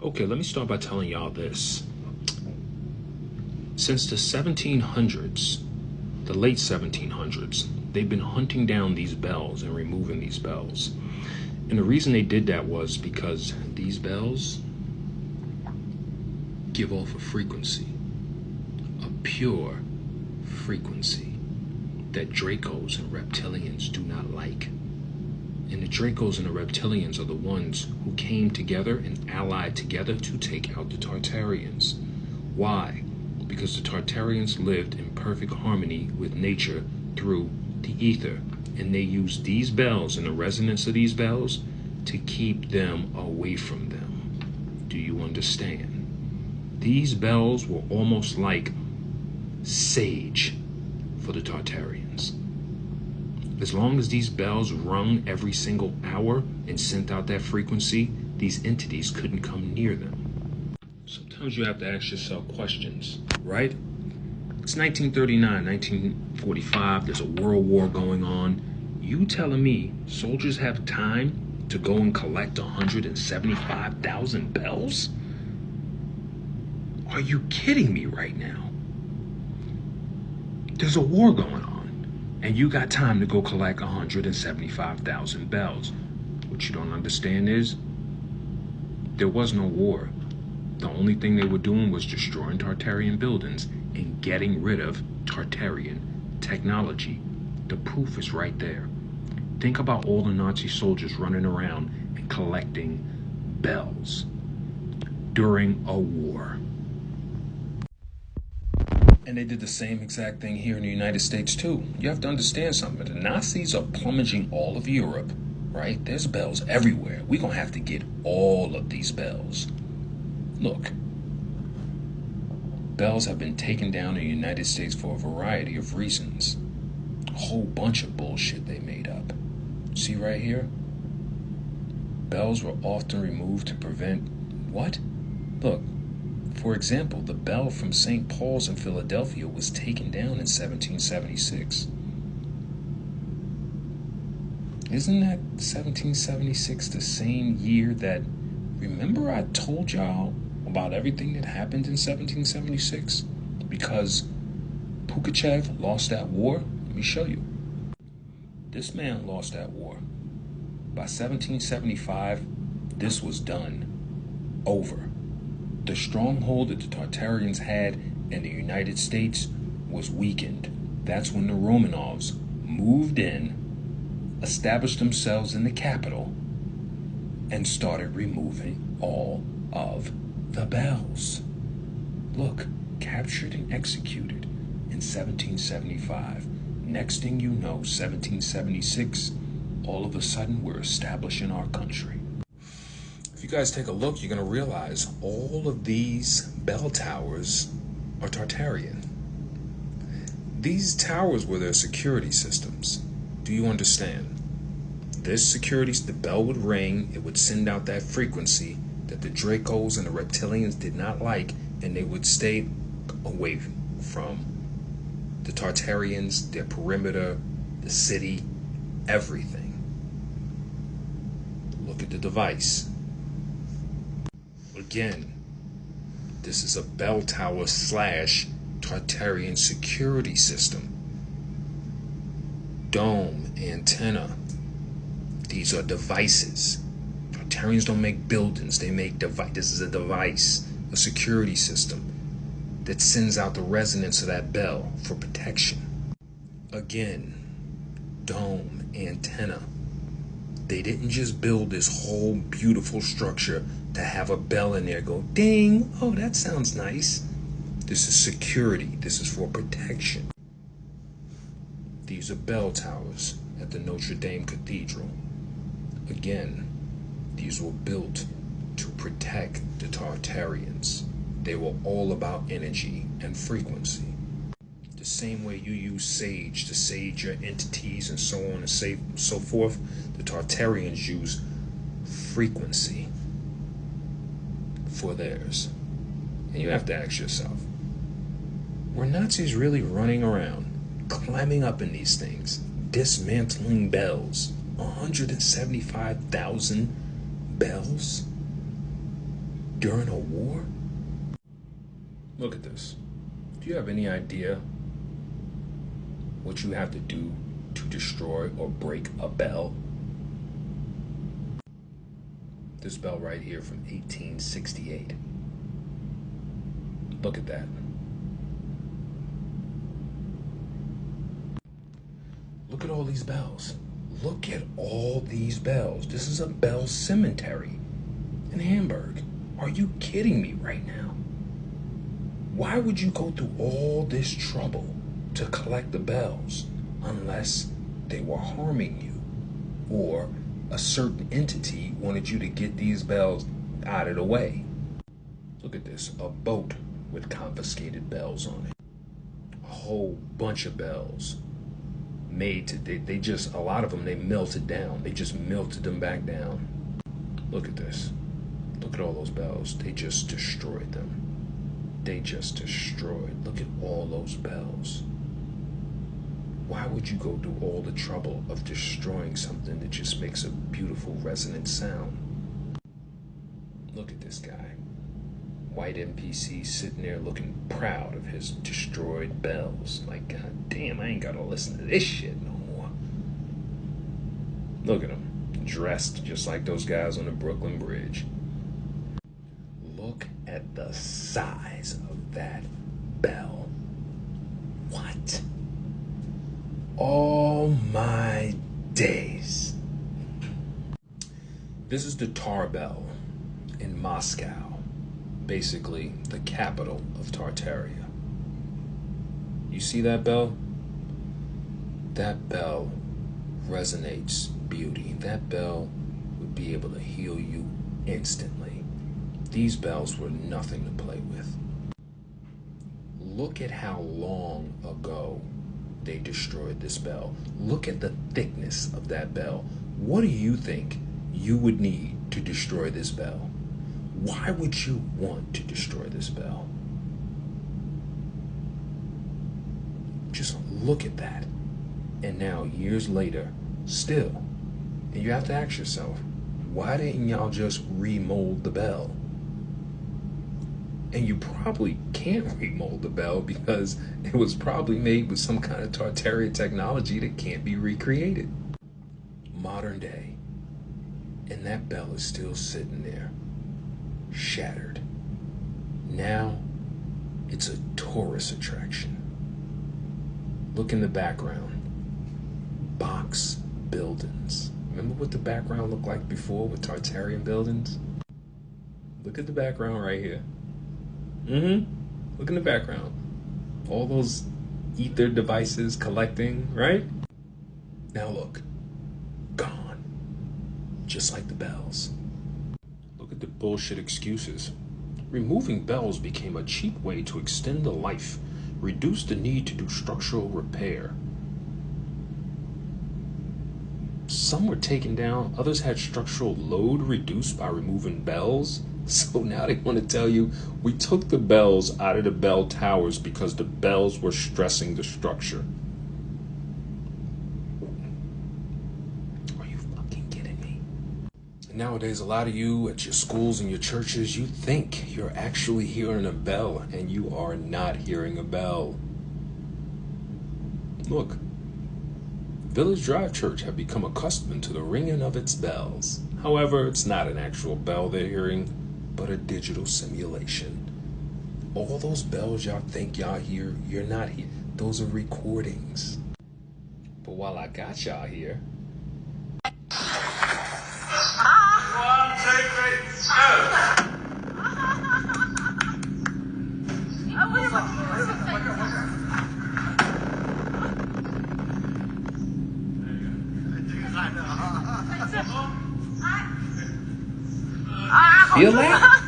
Okay, let me start by telling y'all this. Since the 1700s, the late 1700s, they've been hunting down these bells and removing these bells. And the reason they did that was because these bells give off a frequency, a pure frequency that Dracos and reptilians do not like. And the Dracos and the reptilians are the ones who came together and allied together to take out the Tartarians. Why? Because the Tartarians lived in perfect harmony with nature through the ether. And they used these bells and the resonance of these bells to keep them away from them. Do you understand? These bells were almost like sage for the Tartarians. As long as these bells rung every single hour and sent out that frequency, these entities couldn't come near them. Sometimes you have to ask yourself questions, right? It's 1939, 1945, there's a world war going on. You telling me soldiers have time to go and collect 175,000 bells? Are you kidding me right now? There's a war going on. And you got time to go collect 175,000 bells. What you don't understand is, there was no war. The only thing they were doing was destroying Tartarian buildings and getting rid of Tartarian technology. The proof is right there. Think about all the Nazi soldiers running around and collecting bells during a war. And they did the same exact thing here in the United States too. You have to understand something. The Nazis are plummeting all of Europe, right? There's bells everywhere. We're going to have to get all of these bells. Look, bells have been taken down in the United States for a variety of reasons. A whole bunch of bullshit they made up. See right here? Bells were often removed to prevent what? Look. For example, the bell from St. Paul's in Philadelphia was taken down in 1776. Isn't that 1776 the same year that, remember I told y'all about everything that happened in 1776? Because Pugachev lost that war? Let me show you. This man lost that war. By 1775, this was done. Over. The stronghold that the Tartarians had in the United States was weakened. That's when the Romanovs moved in, established themselves in the capital, and started removing all of the bells. Look, captured and executed in 1775. Next thing you know, 1776, all of a sudden we're establishing our country. If you guys take a look, you're going to realize all of these bell towers are Tartarian. These towers were their security systems. Do you understand? This security, the bell would ring, it would send out that frequency that the Dracos and the reptilians did not like, and they would stay away from the Tartarians, their perimeter, the city, everything. Look at the device. Again, this is a bell tower / Tartarian security system. Dome, antenna. These are devices. Tartarians don't make buildings, they make device. This is a device, a security system that sends out the resonance of that bell for protection. Again, dome, antenna. They didn't just build this whole beautiful structure to have a bell in there go ding. Oh, that sounds nice. This is security. This is for protection. These are bell towers at the Notre Dame Cathedral. Again, these were built to protect the Tartarians. They were all about energy and frequency. The same way you use sage to sage your entities and so on and so forth, the Tartarians use frequency for theirs. And you have to ask yourself, were Nazis really running around, climbing up in these things, dismantling bells, 175,000 bells? during a war? Look at this. Do you have any idea what you have to do to destroy or break a bell? This bell right here from 1868. Look at that. Look at all these bells. Look at all these bells. This is a bell cemetery in Hamburg. Are you kidding me right now? Why would you go through all this trouble to collect the bells unless they were harming you or a certain entity wanted you to get these bells out of the way? Look at this, a boat with confiscated bells on it. A whole bunch of bells made to, they just, a lot of them, they melted down. They just melted them back down. Look at this. Look at all those bells. They just destroyed them. They just destroyed. Look at all those bells. Why would you go through all the trouble of destroying something that just makes a beautiful resonant sound? Look at this guy. White NPC sitting there looking proud of his destroyed bells. Like, God damn, I ain't gotta listen to this shit no more. Look at him, dressed just like those guys on the Brooklyn Bridge. Look at the size of that bell. What? All my days. This is the Tar Bell in Moscow, basically the capital of Tartaria. You see that bell? That bell resonates beauty. That bell would be able to heal you instantly. These bells were nothing to play with. Look at how long ago they destroyed this bell. Look at the thickness of that bell. What do you think you would need to destroy this bell? Why would you want to destroy this bell? Just look at that. And now, years later, still, and you have to ask yourself, why didn't y'all just remold the bell? And you probably can't remold the bell because it was probably made with some kind of Tartarian technology that can't be recreated. Modern day, and that bell is still sitting there, shattered. Now, it's a tourist attraction. Look in the background. Box buildings. Remember what the background looked like before with Tartarian buildings? Look at the background right here. Look in the background. All those ether devices collecting, right? Now look. Gone. Just like the bells. Look at the bullshit excuses. Removing bells became a cheap way to extend the life, reduce the need to do structural repair. Some were taken down, others had structural load reduced by removing bells. So now they want to tell you, we took the bells out of the bell towers because the bells were stressing the structure. Are you fucking kidding me? Nowadays, a lot of you at your schools and your churches, you think you're actually hearing a bell, and you are not hearing a bell. Look, Village Drive Church have become accustomed to the ringing of its bells. However, it's not an actual bell they're hearing, but a digital simulation. All those bells y'all think y'all hear, you're not here. Those are recordings. But while I got y'all here, feel that?